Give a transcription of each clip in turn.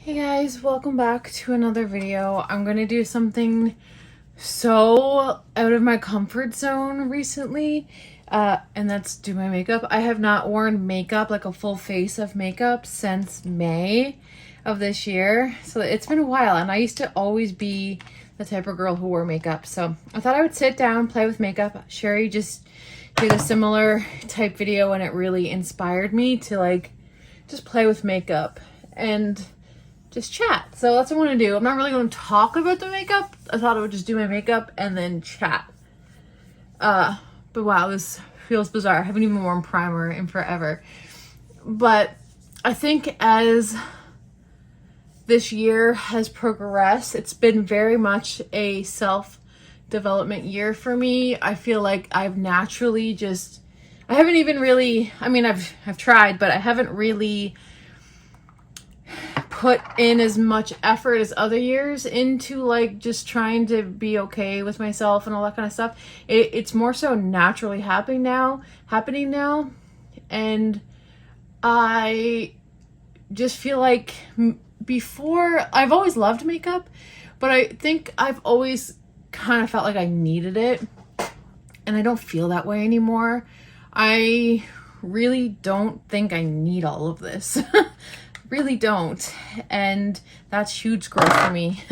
Hey guys, welcome back to another video. I'm gonna do something so out of my comfort zone recently, and that's do my makeup. I have not worn makeup, like a full face of makeup, since May of this year. So it's been a while, and I used to always be the type of girl who wore makeup. So I thought I would sit down, play with makeup. Sherry just did a similar type video, and it really inspired me to just play with makeup and just chat. So that's what I'm going to do. I'm not really going to talk about the makeup. I thought I would just do my makeup and then chat. But wow, this feels bizarre. I haven't even worn primer in forever. But I think as this year has progressed, it's been very much a self-development year for me. I feel like I've naturally I haven't even really, I've tried, but I haven't really put in as much effort as other years into just trying to be okay with myself and all that kind of stuff. It's more so naturally happening now, and I just feel like before I've always loved makeup, but I think I've always kind of felt like I needed it, and I don't feel that way anymore. I really don't think I need all of this. Really don't, and that's huge growth for me.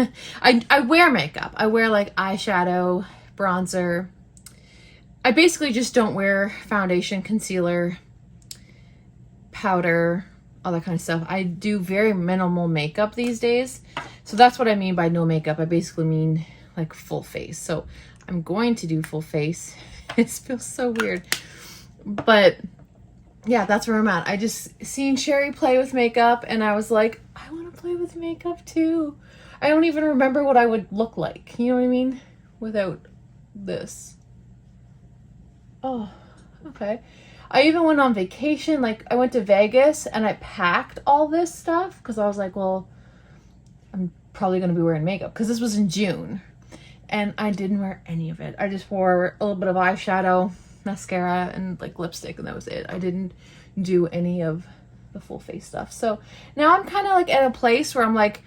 I wear makeup. I wear eyeshadow, bronzer. I basically just don't wear foundation, concealer, powder, all that kind of stuff. I do very minimal makeup these days. So that's what I mean by no makeup. I basically mean like full face. So I'm going to do full face. It feels so weird, but yeah, that's where I'm at. I just seen Sherry play with makeup, and I was like, I want to play with makeup too. I don't even remember what I would look like, you know what I mean, without this. Oh, okay. I even went on vacation. I went to Vegas, and I packed all this stuff because I was like, well, I'm probably going to be wearing makeup because this was in June, and I didn't wear any of it. I just wore a little bit of eyeshadow, mascara, and lipstick, and that was it. I didn't do any of the full face stuff. So now I'm kind of at a place where I'm like,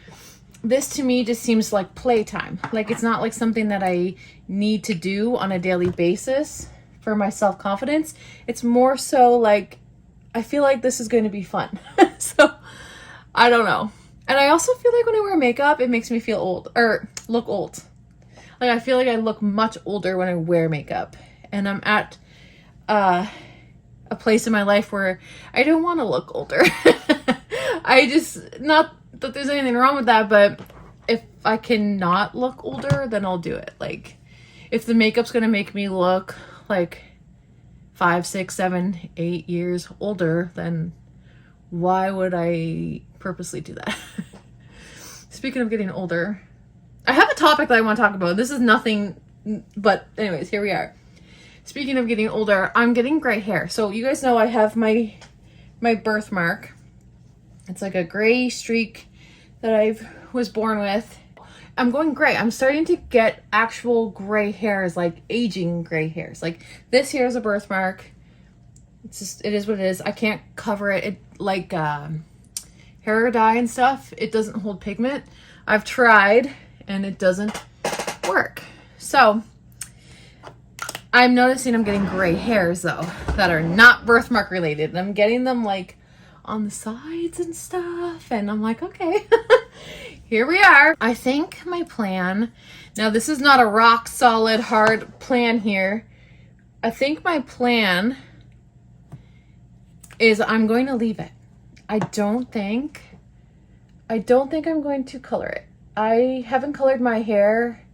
this to me just seems like playtime. It's not like something that I need to do on a daily basis for my self-confidence. It's more so I feel like this is going to be fun. So I don't know. And I also feel like when I wear makeup, it makes me feel old or look old. I feel like I look much older when I wear makeup, and I'm at a place in my life where I don't want to look older. Not that there's anything wrong with that, but if I can not look older, then I'll do it. If the makeup's gonna make me look 5, 6, 7, 8 years older, then why would I purposely do that? Speaking of getting older, I have a topic that I want to talk about. This is nothing, but anyways, here we are. Speaking of getting older, I'm getting gray hair. So you guys know I have my birthmark. It's like a gray streak that I was born with. I'm going gray. I'm starting to get actual gray hairs, aging gray hairs. This here is a birthmark. It is what it is. I can't cover it. Hair dye and stuff, it doesn't hold pigment. I've tried and it doesn't work. So I'm noticing I'm getting gray hairs though that are not birthmark related. And I'm getting them on the sides and stuff. And I'm like, okay, here we are. I think my plan, now this is not a rock solid hard plan here. I think my plan is I'm going to leave it. I don't think I'm going to color it. I haven't colored my hair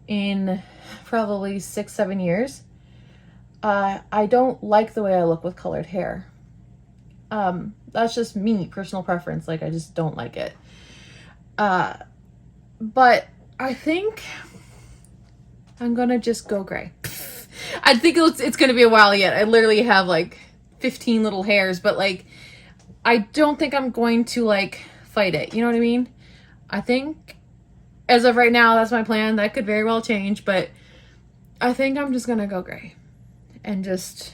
in probably 6, 7 years. I don't like the way I look with colored hair. That's just me, personal preference. I just don't like it. But I think I'm gonna just go gray. I think it's gonna be a while yet. I literally have 15 little hairs, but I don't think I'm going to fight it. You know what I mean? I think as of right now, that's my plan. That could very well change, but I think I'm just gonna go gray, and just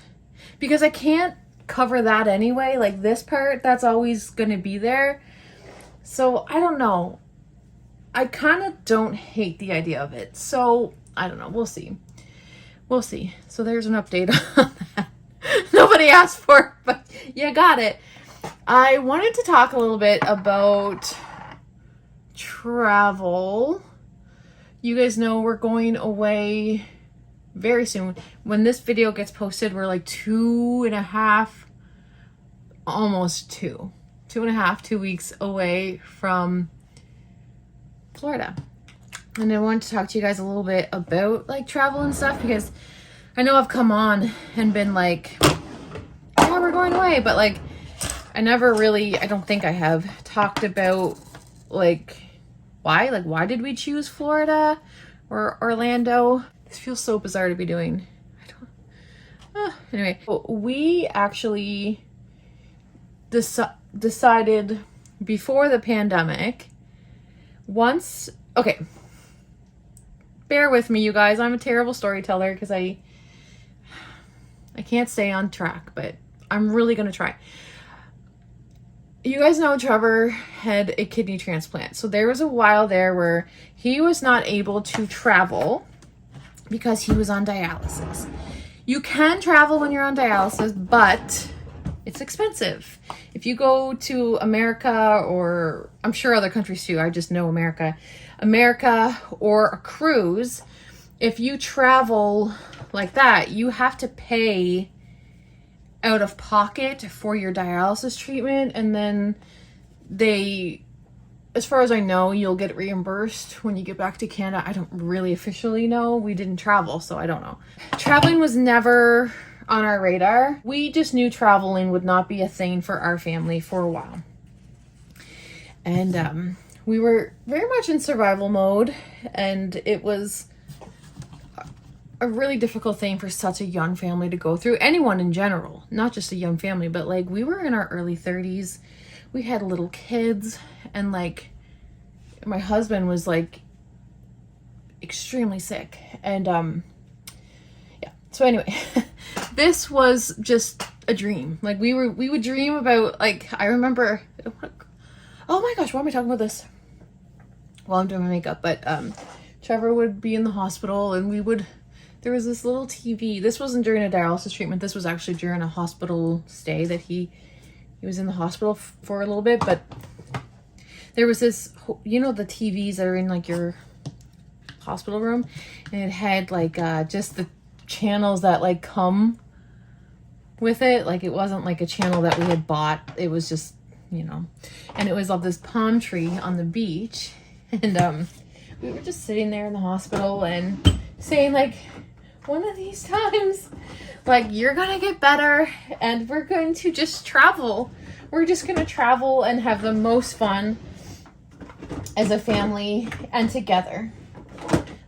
because I can't cover that anyway. This part, that's always gonna be there. So I don't know. I kind of don't hate the idea of it. So I don't know. We'll see. We'll see. So there's an update on that. Nobody asked for it, but you got it. I wanted to talk a little bit about travel. You guys know we're going away very soon. When this video gets posted, we're like 2.5, almost 2 weeks away from Florida. And I wanted to talk to you guys a little bit about like travel and stuff, because I know I've come on and been like, yeah, we're going away, but like I never really, I don't think I have talked about like why did we choose Florida or Orlando? This feels so bizarre to be doing. Anyway, we actually decided before the pandemic, okay, bear with me, you guys. I'm a terrible storyteller because I can't stay on track, but I'm really going to try. You guys know Trevor had a kidney transplant. So there was a while there where he was not able to travel because he was on dialysis. You can travel when you're on dialysis, but it's expensive. If you go to America, or I'm sure other countries too, I just know America or a cruise, if you travel like that, you have to pay out of pocket for your dialysis treatment, and then they, as far as I know, you'll get reimbursed when you get back to Canada. I don't really officially know. We didn't travel, so I don't know. Traveling was never on our radar. We just knew traveling would not be a thing for our family for a while. And we were very much in survival mode, and it was a really difficult thing for such a young family to go through. Anyone in general, not just a young family, but like we were in our early 30s. We had little kids, and like my husband was like extremely sick. And yeah. So anyway, this was just a dream. Like we would dream about, like, I remember, oh my gosh, why am I talking about this while I'm doing my makeup? But Trevor would be in the hospital, and there was this little TV. This wasn't during a dialysis treatment. This was actually during a hospital stay that he was in the hospital for a little bit. But there was this, you know, the TVs that are in like your hospital room, and it had like just the channels that like come with it. Like it wasn't like a channel that we had bought. It was just, you know, and it was of this palm tree on the beach. And we were just sitting there in the hospital and saying like, one of these times, like, you're gonna get better and we're going to just travel. We're just gonna travel and have the most fun as a family and together.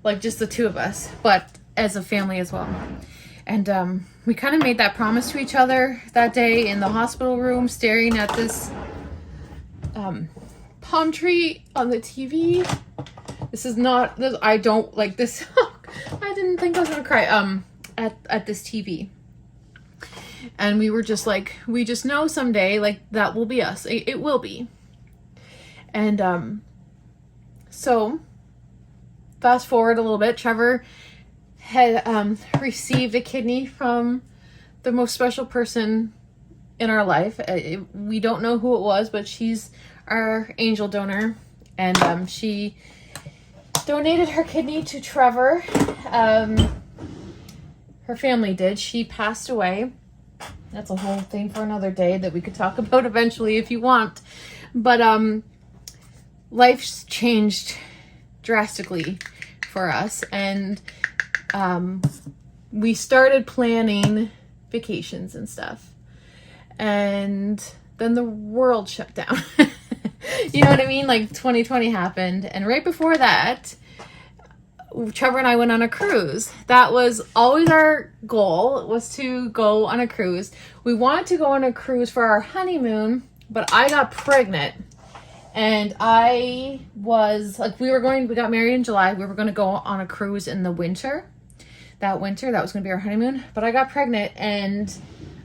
Like just the two of us, but as a family as well. And we kind of made that promise to each other that day in the hospital room, staring at this palm tree on the TV. This is not this. I don't like this. I didn't think I was gonna cry. At this TV, and we were just like, we just know someday, like, that will be us. It will be. And so fast forward a little bit. Trevor had received a kidney from the most special person in our life. We don't know who it was, but she's our angel donor, and she donated her kidney to Trevor. Her family did. She passed away. That's a whole thing for another day that we could talk about eventually if you want. But life's changed drastically for us, and we started planning vacations and stuff. And then the world shut down. You know what I mean? Like 2020 happened, and right before that, Trevor and I went on a cruise. That was always our goal, was to go on a cruise. We wanted to go on a cruise for our honeymoon, but I got pregnant, and I was like, we got married in July. We were going to go on a cruise in the winter. That was going to be our honeymoon, but I got pregnant, and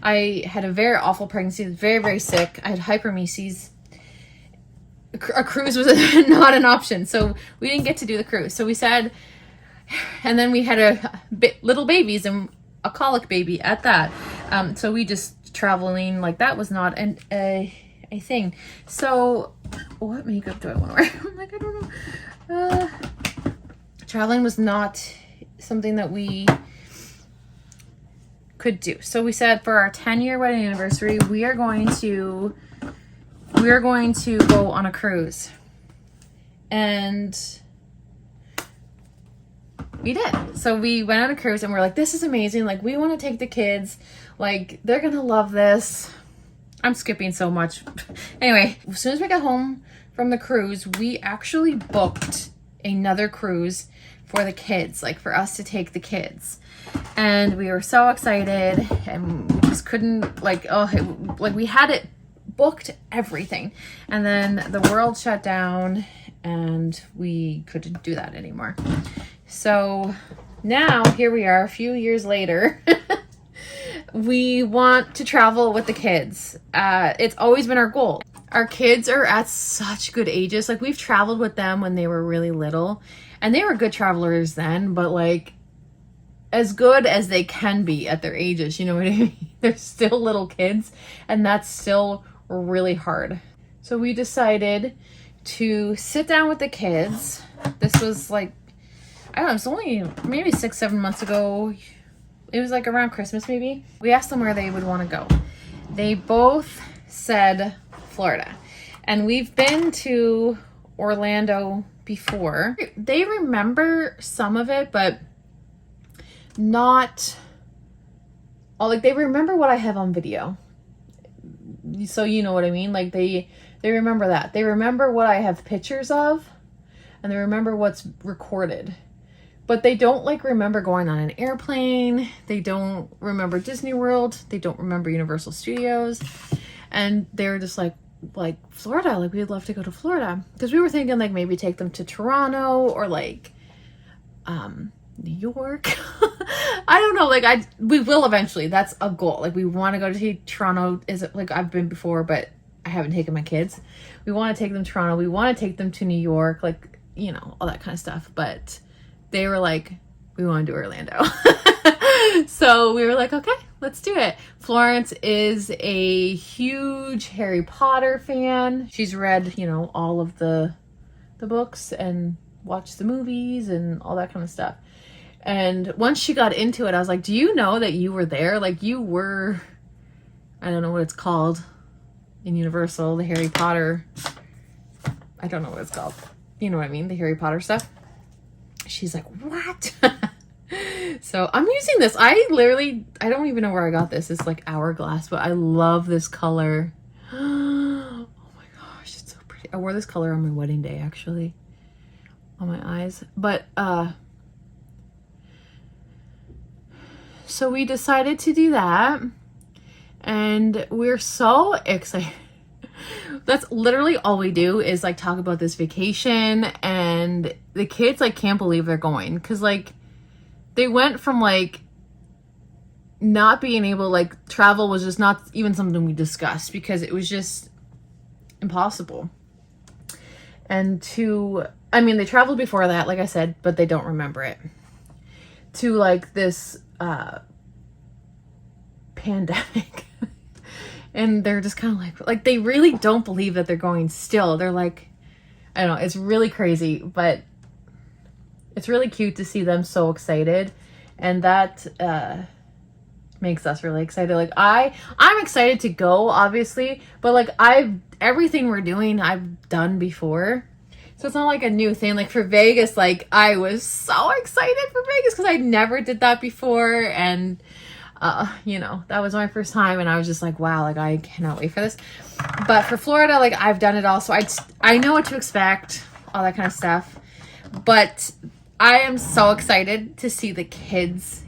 I had a very awful pregnancy. Very, very sick. I had hyperemesis. a cruise was not an option. So we didn't get to do the cruise. So we said, and then we had little babies and a colic baby at that. So we just traveling like that was not a thing. So what makeup do I want to wear? I'm like, I don't know. Traveling was not something that we could do. So we said for our 10-year wedding anniversary, we are going to go on a cruise. And we did. So we went on a cruise and we're like, this is amazing. Like, we want to take the kids. Like, they're going to love this. I'm skipping so much. Anyway, as soon as we got home from the cruise, we actually booked another cruise for the kids, like for us to take the kids. And we were so excited and we just couldn't, like, we had it booked, everything. And then the world shut down and we couldn't do that anymore. So now here we are a few years later. We want to travel with the kids. It's always been our goal. Our kids are at such good ages. Like, we've traveled with them when they were really little and they were good travelers then, but like as good as they can be at their ages, you know what I mean? They're still little kids and that's still really hard. So we decided to sit down with the kids. This was like, I don't know, it's only maybe 6-7 months ago. It was like around Christmas maybe. We asked them where they would want to go. They both said Florida. And we've been to Orlando before. They remember some of it, but not all. Like, they remember what I have on video. So you know what I mean? Like, they remember that. They remember what I have pictures of and they remember what's recorded. But they don't like remember going on an airplane. They don't remember Disney World. They don't remember Universal Studios. And they're just like Florida, like we'd love to go to Florida. Because we were thinking like maybe take them to Toronto or like New York. I don't know, like we will eventually. That's a goal. Like, we want to go to Toronto. Is it like I've been before, but I haven't taken my kids. We want to take them to Toronto. We want to take them to New York, like, you know, all that kind of stuff. But they were like, we want to do Orlando. So we were like, okay, let's do it. Florence is a huge Harry Potter fan. She's read, you know, all of the books and watched the movies and all that kind of stuff. And once she got into it, I was like, do you know that you were there? Like, you were, I don't know what it's called in Universal, the Harry Potter, I don't know what it's called. You know what I mean? The Harry Potter stuff. She's like, what? So I'm using this. I don't even know where I got this. It's like Hourglass, but I love this color. Oh my gosh, it's so pretty. I wore this color on my wedding day, actually, on my eyes. But so we decided to do that and we're so excited. That's literally all we do is like talk about this vacation, and the kids like can't believe they're going, because like they went from like not being able, like travel was just not even something we discussed because it was just impossible. And I mean, they traveled before that, like I said, but they don't remember it. To like this pandemic. And they're just kind of like they really don't believe that they're going still. They're like, I don't know, it's really crazy, but it's really cute to see them so excited. And that makes us really excited. Like, I'm excited to go, obviously, but like everything we're doing, I've done before. So it's not like a new thing. Like for Vegas, like I was so excited for Vegas because I never did that before. And you know, that was my first time and I was just like, wow, like I cannot wait for this. But for Florida, like I've done it all. So I know what to expect, all that kind of stuff. But I am so excited to see the kids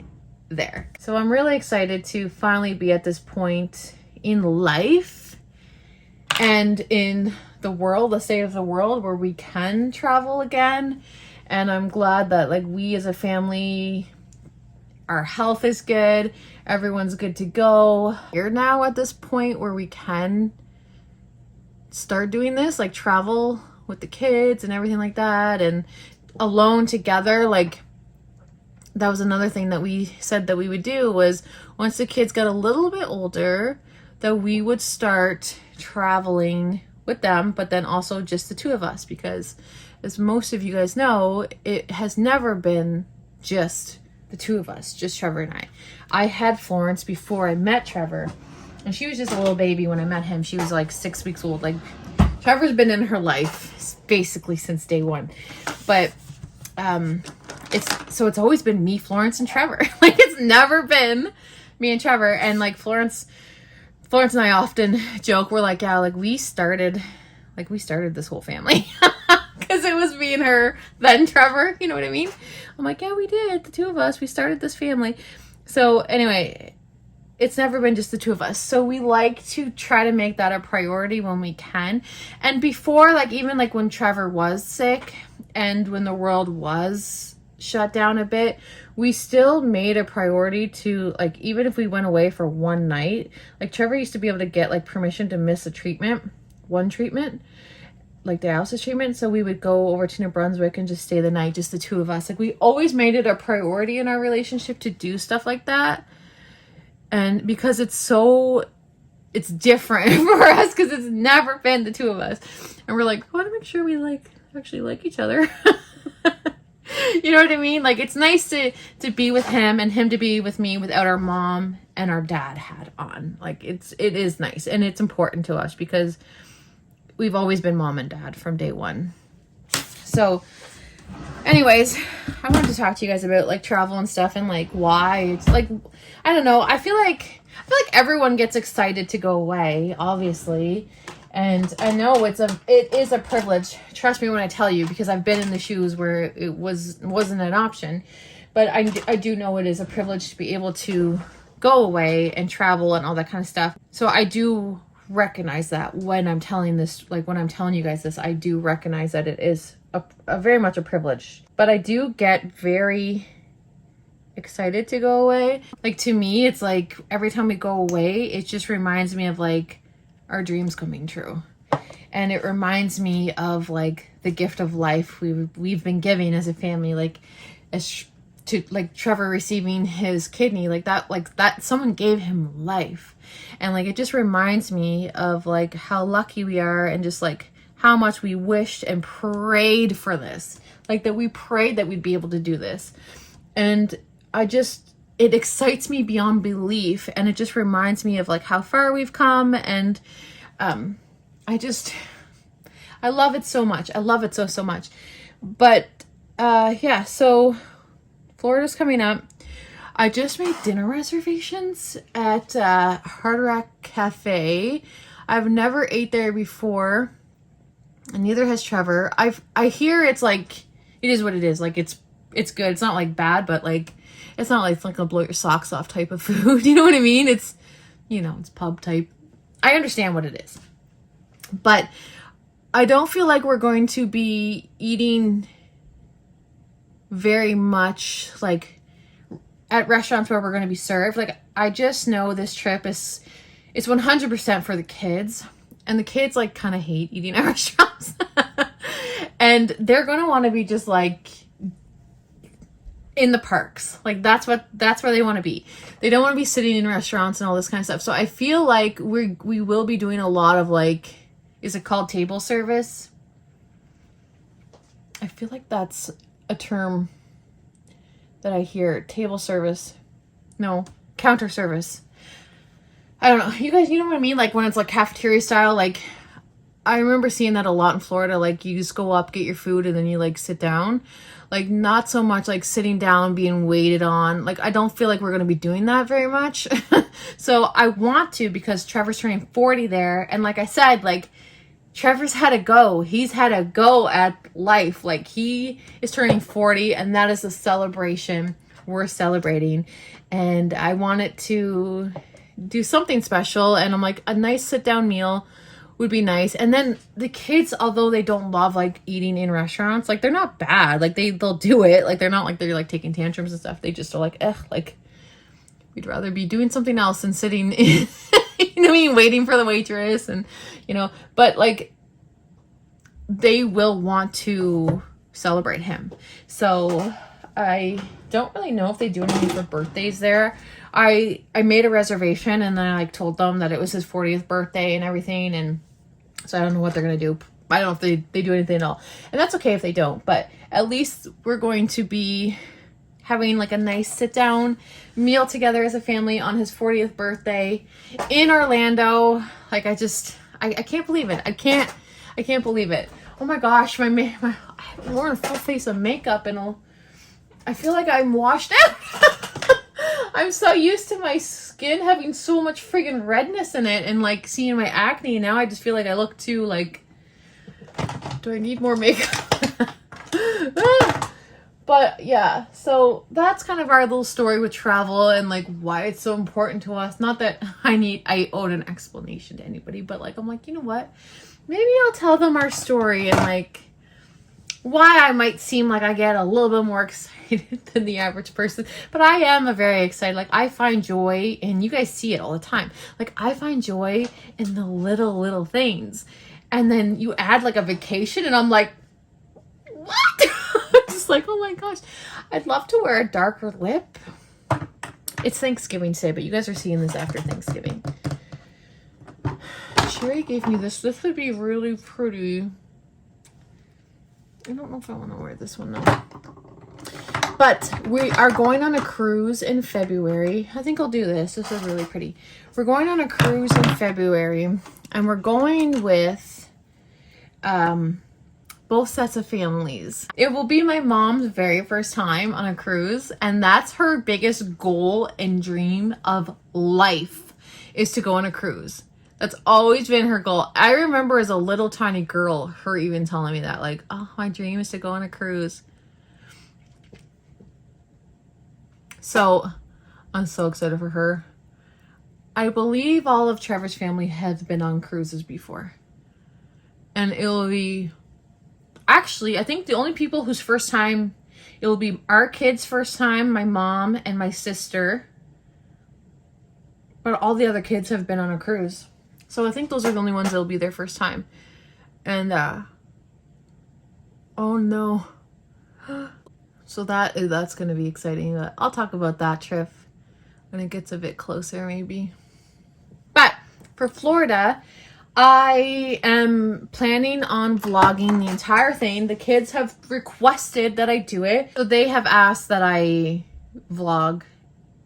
there. So I'm really excited to finally be at this point in life and in the world, the state of the world, where we can travel again. And I'm glad that like we as a family, our health is good, everyone's good to go. We're now at this point where we can start doing this, like travel with the kids and everything like that, and alone together, like that was another thing that we said that we would do, was once the kids got a little bit older, that we would start traveling with them, but then also just the two of us, because as most of you guys know, it has never been just the two of us, just Trevor and I had Florence before I met Trevor, and she was just a little baby when I met him. She was like 6 weeks old. Like, Trevor's been in her life basically since day one, but it's always been me, Florence, and Trevor. Like, it's never been me and Trevor. And like Florence and I often joke, we're like, yeah, like we started this whole family. Because it was me and her, then Trevor, you know what I mean? I'm like, yeah, we did, the two of us, we started this family. So anyway, it's never been just the two of us. So we like to try to make that a priority when we can. And before, like, even like when Trevor was sick and when the world was shut down a bit, we still made a priority to, like, even if we went away for one night, like Trevor used to be able to get like permission to miss one treatment, like dialysis treatment. So we would go over to New Brunswick and just stay the night, just the two of us. Like, we always made it a priority in our relationship to do stuff like that. And because it's different for us, because it's never been the two of us, and we're like, we want to make sure we actually like each other. You know what I mean? Like, it's nice to be with him and him to be with me without our mom and our dad hat on. Like, it is nice, and it's important to us because we've always been mom and dad from day one. So anyways, I wanted to talk to you guys about like travel and stuff, and like why it's like, I don't know. I feel like everyone gets excited to go away, obviously. And I know it is a privilege. Trust me when I tell you, because I've been in the shoes where it wasn't an option. But I do know it is a privilege to be able to go away and travel and all that kind of stuff. So I do recognize that when I'm telling this, like when I'm telling you guys this, I do recognize that it is a very much a privilege. But I do get very excited to go away. Like, to me, it's like every time we go away, it just reminds me of like our dreams coming true. And it reminds me of like the gift of life we've been giving as a family, like to like Trevor receiving his kidney, like that someone gave him life. And like, it just reminds me of like how lucky we are, and just like how much we wished and prayed for this, like that we prayed that we'd be able to do this. And it excites me beyond belief, and it just reminds me of like how far we've come. And I love it so much. I love it so much. But yeah, so Florida's coming up. I just made dinner reservations at Hard Rock Cafe. I've never ate there before, and neither has Trevor. I hear it's like, it is what it is. Like, it's good. It's not like bad, but like, it's not like it's like gonna blow your socks off type of food. You know what I mean? It's, it's pub type. I understand what it is, but I don't feel like we're going to be eating very much like at restaurants where we're going to be served. Like, I just know this trip it's 100% for the kids, and the kids like kind of hate eating at restaurants. And they're going to want to be just like in the parks. Like, that's where they want to be. They don't want to be sitting in restaurants and all this kind of stuff. So I feel like we will be doing a lot of like, is it called table service? I feel like that's a term that I hear. Table service. No, counter service. I don't know. You guys, you know what I mean? Like, when it's like cafeteria style, like I remember seeing that a lot in Florida. Like, you just go up, get your food, and then you like sit down. Like, not so much like sitting down, being waited on. Like, I don't feel like we're going to be doing that very much. So I want to, because Trevor's turning 40 there. And like I said, like, Trevor's had a go. He's had a go at life. Like, he is turning 40, and that is a celebration we're celebrating. And I wanted to do something special. And I'm like, a nice sit-down meal would be nice. And then the kids, although they don't love like eating in restaurants, like, they're not bad. Like, they'll do it. Like, they're not like they're like taking tantrums and stuff. They just are like, like, we'd rather be doing something else than sitting in You know what I mean? Waiting for the waitress and, you know, but like they will want to celebrate him. So I don't really know if they do anything for birthdays there. I made a reservation and then I like told them that it was his 40th birthday and everything, and so I don't know what they're gonna do. I don't know if they do anything at all, and that's okay if they don't, but at least we're going to be having like a nice sit down meal together as a family on his 40th birthday in Orlando. Like I can't believe it. I can't believe it. Oh my gosh, I'm wearing a full face of makeup and I feel like I'm washed out. I'm so used to my skin having so much friggin' redness in it and like seeing my acne. Now I just feel like I look too like, do I need more makeup? But yeah, so that's kind of our little story with travel and like why it's so important to us. Not that I owed an explanation to anybody, but like I'm like, you know what? Maybe I'll tell them our story and like why I might seem like I get a little bit more excited than the average person, but I am a very excited. Like I find joy, and you guys see it all the time. Like I find joy in the little things, and then you add like a vacation, and I'm like, what? I'm just like, oh my gosh, I'd love to wear a darker lip. It's Thanksgiving today, but you guys are seeing this after Thanksgiving. Sherry gave me this. This would be really pretty. I don't know if I want to wear this one though. But we are going on a cruise in February. I think I'll do this. This is really pretty. We're going on a cruise in February, and we're going with both sets of families. It will be my mom's very first time on a cruise, and that's her biggest goal and dream of life, is to go on a cruise. That's always been her goal. I remember as a little tiny girl, her even telling me that, like, oh, my dream is to go on a cruise. So I'm so excited for her. I believe all of Trevor's family has been on cruises before. And it will be, actually, I think the only people whose first time, it will be our kids' first time, my mom and my sister. But all the other kids have been on a cruise. So I think those are the only ones that will be their first time. And, oh no. So that's going to be exciting. I'll talk about that trip when it gets a bit closer maybe. But for Florida, I am planning on vlogging the entire thing. The kids have requested that I do it. So they have asked that I vlog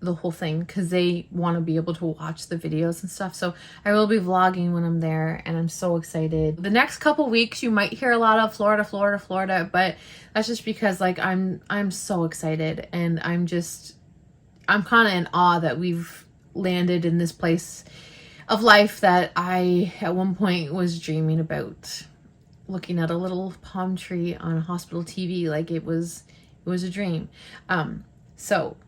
the whole thing because they want to be able to watch the videos and stuff. So I will be vlogging when I'm there, and I'm so excited. The next couple weeks you might hear a lot of Florida, but that's just because like I'm so excited, and I'm kind of in awe that we've landed in this place of life that I at one point was dreaming about, looking at a little palm tree on a hospital TV. Like it was a dream. So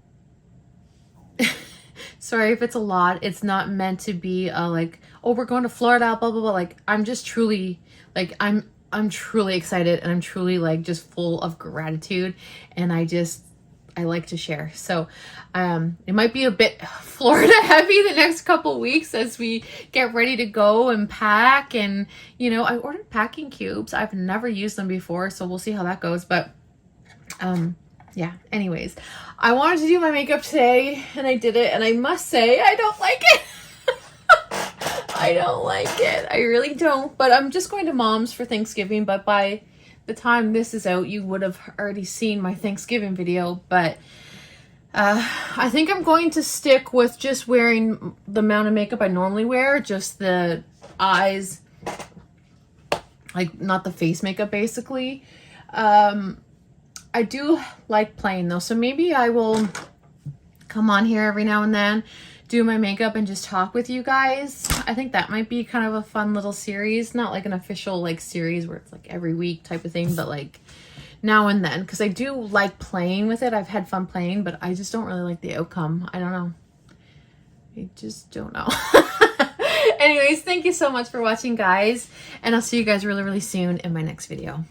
sorry if it's a lot. It's not meant to be like, oh, we're going to Florida, blah blah blah. Like I'm just truly like I'm truly excited, and I'm truly like just full of gratitude, and I like to share. So it might be a bit Florida heavy the next couple weeks as we get ready to go and pack. And you know, I ordered packing cubes. I've never used them before, so we'll see how that goes. But yeah, anyways, I wanted to do my makeup today, and I did it, and I must say I don't like it. I don't like it. I really don't. But I'm just going to Mom's for Thanksgiving, but by the time this is out, you would have already seen my Thanksgiving video. But I think I'm going to stick with just wearing the amount of makeup I normally wear, just the eyes, like not the face makeup basically. I do like playing though, so maybe I will come on here every now and then, do my makeup, and just talk with you guys. I think that might be kind of a fun little series, not like an official like series where it's like every week type of thing, but like now and then, because I do like playing with it. I've had fun playing, but I just don't really like the outcome. I don't know. I just don't know. Anyways, thank you so much for watching, guys, and I'll see you guys really, really soon in my next video.